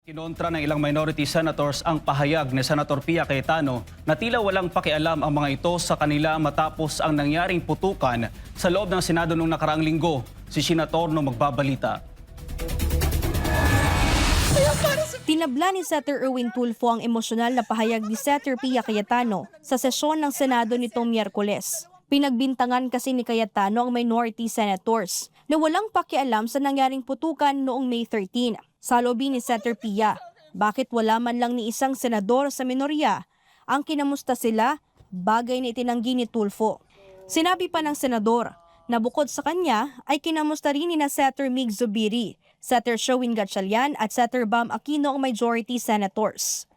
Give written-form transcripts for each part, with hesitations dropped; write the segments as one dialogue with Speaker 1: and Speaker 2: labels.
Speaker 1: Kinontra ng ilang minority senators ang pahayag ni Senator Pia Cayetano na tila walang pakialam ang mga ito sa kanila matapos ang nangyaring putukan sa loob ng Senado noong nakaraang linggo. Si Sheena Torno magbabalita.
Speaker 2: Tinabla ni Senator Erwin Tulfo ang emosyonal na pahayag ni Senator Pia Cayetano sa sesyon ng Senado nitong Miyerkules. Pinagbintangan kasi ni Cayetano ang minority senators na walang pakialam sa nangyaring putukan noong May 13. Saloobin ni Senator Pia, bakit wala man lang ni isang senador sa minorya ang kinamusta sila, bagay na itinanggi ni Tulfo. Sinabi pa ng senador na bukod sa kanya ay kinamusta rin ni na Senator Mig Zubiri, Senator Sherwin Gatchalian at Senator Bam Aquino ang majority senators.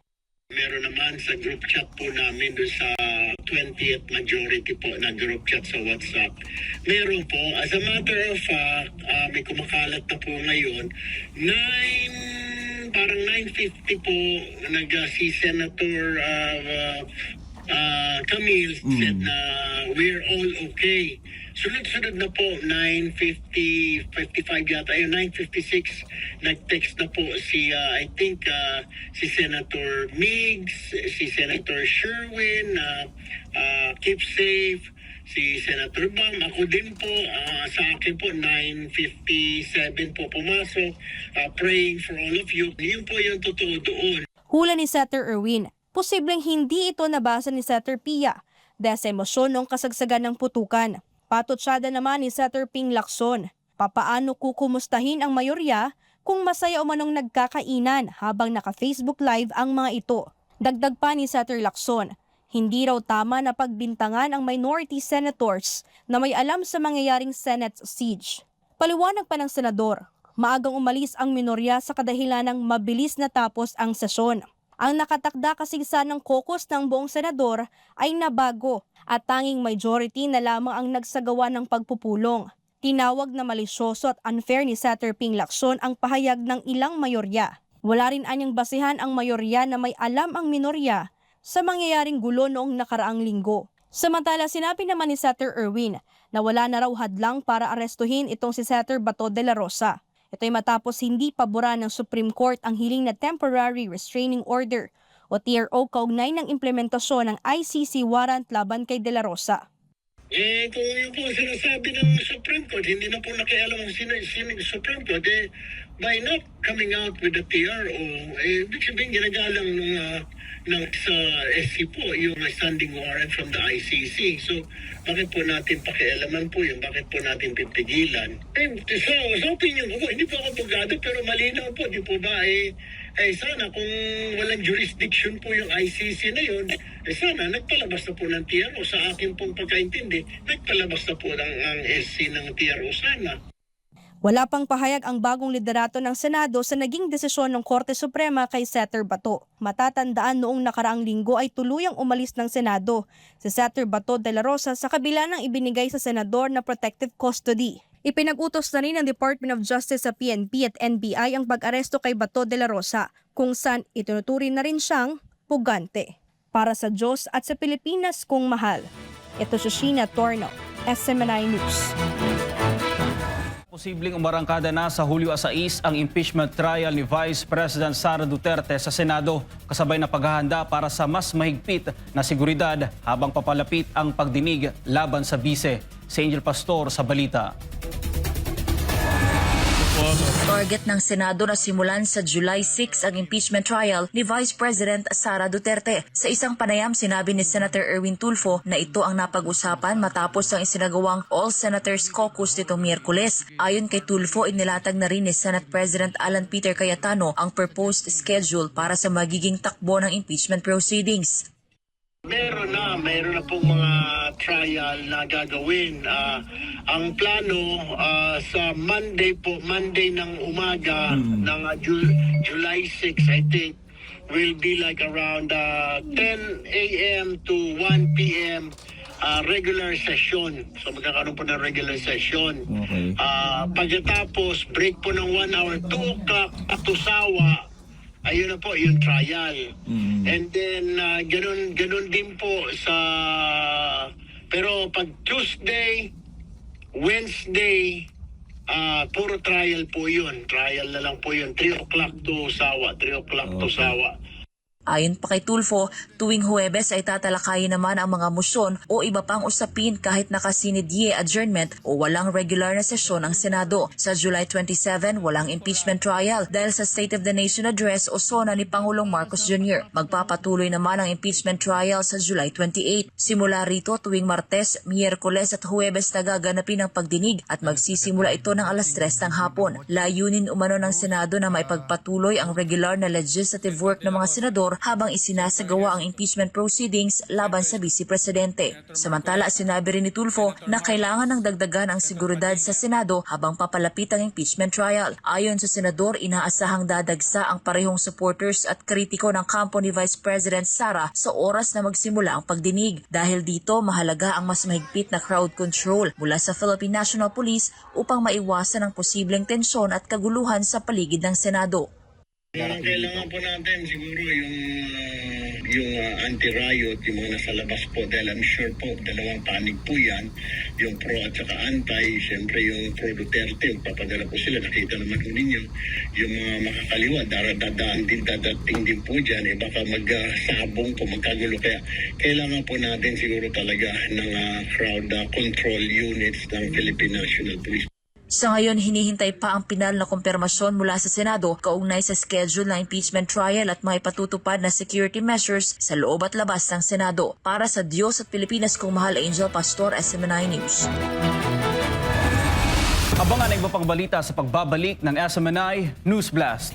Speaker 3: Meron naman sa group chat po namin doon sa 20th majority po na group chat sa WhatsApp. Meron po, as a matter of fact, may kumakalat na po ngayon, parang 9:50 po, si Senator Camille said na we're all okay. Sunod-sunod na po, 9:55 yata, 9:56, nag-text na po si, I think, si Senator Migs, si Senator Sherwin, Keep Safe, si Senator Bam, ako din po, sa akin po, 9:57 po pumasok, praying for all of you. Yun po yung totoo doon.
Speaker 2: Hula ni Senator Erwin, posibleng hindi ito nabasa ni Senator Pia dahil sa emosyon ng kasagsagan ng putukan. Patutsyada naman ni Senator Ping Lacson, papaano kukumustahin ang mayorya kung masaya o manong nagkakainan habang naka-Facebook Live ang mga ito. Dagdag pa ni Senator Lacson, hindi raw tama na pagbintangan ang minority senators na may alam sa mangyayaring Senate siege. Paliwanag pa ng senador, maagang umalis ang minorya sa kadahilanang mabilis natapos ang sesyon. Ang nakatakda kasingsa ng caucus ng buong senador ay nabago at tanging majority na lamang ang nagsagawa ng pagpupulong. Tinawag na malisyoso at unfair ni Senator Ping Lacson ang pahayag ng ilang mayorya. Wala rin anyang basihan ang mayorya na may alam ang minorya sa mangyayaring gulo noong nakaraang linggo. Samantala, sinabi naman ni Senator Erwin na wala na raw hadlang para arestuhin itong si Senator Bato de la Rosa. Ito'y matapos hindi paboran ng Supreme Court ang hiling na Temporary Restraining Order o TRO kaugnay ng implementasyon ng ICC warrant laban kay De La Rosa.
Speaker 3: Kung yun po sinasabi ng Supreme Court, hindi na po nakialam ang Supreme Court, by not coming out with the TRO, ibig sabihin ginagalang ng sa SC po, yung standing warrant from the ICC. So, bakit po natin pakialaman po yun? Bakit po natin pipigilan? So opinion ko po, hindi po ako abogado, pero malinaw po, di po ba, sana kung walang jurisdiction po yung ICC na yun, sana nagpalabas na po ng TRO. Sa akin pong pagkaintindi, nagpalabas na po ang SC ng TRO sana.
Speaker 2: Wala pang pahayag ang bagong liderato ng Senado sa naging desisyon ng Korte Suprema kay Senator Bato. Matatandaan noong nakaraang linggo ay tuluyang umalis ng Senado si Senator Bato de la Rosa sa kabila ng ibinigay sa senador na protective custody. Ipinag-utos na rin ng Department of Justice sa PNP at NBI ang pag-aresto kay Bato de la Rosa kung saan itinuturing na rin siyang pugante. Para sa Diyos at sa Pilipinas kung mahal. Ito si Sheena Torno, SMNI News.
Speaker 1: Posibleng umarangkada na sa Hulyo 6 ang impeachment trial ni Vice President Sara Duterte sa Senado kasabay na paghahanda para sa mas mahigpit na seguridad habang papalapit ang pagdinig laban sa bise. Si Angel Pastor sa balita.
Speaker 4: Target ng Senado na simulan sa July 6 ang impeachment trial ni Vice President Sara Duterte. Sa isang panayam, sinabi ni Senator Erwin Tulfo na ito ang napag-usapan matapos ang isinagawang All Senators Caucus nitong Miyerkules. Ayon kay Tulfo, inilatag na rin ni Senate President Alan Peter Cayetano ang proposed schedule para sa magiging takbo ng impeachment proceedings.
Speaker 3: Meron na pong mga trial na gagawin. Ang plano sa Monday ng umaga ng July 6, I think, will be like around 10 a.m. to 1 p.m. Regular session. So magkakaroon po ng regular session.
Speaker 1: Okay.
Speaker 3: Pagkatapos, break po ng 1 hour, 2 o'clock at tusawa. Ayun na po, yung trial. And then, ganun din po sa... Pero pag Tuesday, Wednesday, puro trial po yun. Trial na lang po yun. 3 o'clock to Sawa. 3 o'clock to Sawa.
Speaker 4: Ayon pa kay Tulfo, tuwing Huwebes ay tatalakayin naman ang mga moisyon o iba pang usapin kahit nakasinidye adjournment o walang regular na sesyon ng Senado. Sa July 27, walang impeachment trial dahil sa State of the Nation Address o SONA ni Pangulong Marcos Jr. Magpapatuloy naman ang impeachment trial sa July 28. Simula rito tuwing Martes, Miyerkules at Huwebes na gaganapin ang pagdinig at magsisimula ito ng alas 3 ng hapon. Layunin umano ng Senado na maipagpatuloy ang regular na legislative work ng mga senador habang isinasagawa ang impeachment proceedings laban sa Vice Presidente. Samantala, sinabi rin ni Tulfo na kailangan ng dagdagan ang seguridad sa Senado habang papalapit ang impeachment trial. Ayon sa Senador, inaasahang dadagsa ang parehong supporters at kritiko ng kampo ni Vice President Sara sa oras na magsimula ang pagdinig. Dahil dito, mahalaga ang mas mahigpit na crowd control mula sa Philippine National Police upang maiwasan ang posibleng tensyon at kaguluhan sa paligid ng Senado.
Speaker 3: Ang kailangan po natin siguro yung anti-riot, yung mga nasa labas po, dahil I'm sure po, dalawang panig po yan, yung pro at saka anti, siyempre yung pro Duterte, papadala po sila, nakita naman po ninyo, yung mga makakaliwa, dadating din po dyan, baka magsabong po, magkagulo, kaya kailangan po natin siguro talaga ng crowd control units ng Philippine National Police.
Speaker 4: Sa ngayon, hinihintay pa ang pinal na kumpirmasyon mula sa Senado kaugnay sa schedule ng impeachment trial at mga ipatutupad na security measures sa loob at labas ng Senado. Para sa Diyos at Pilipinas kong mahal, Angel Pastor, SMNI News.
Speaker 1: Abangan ang iba pang balita sa pagbabalik ng SMNI News Blast.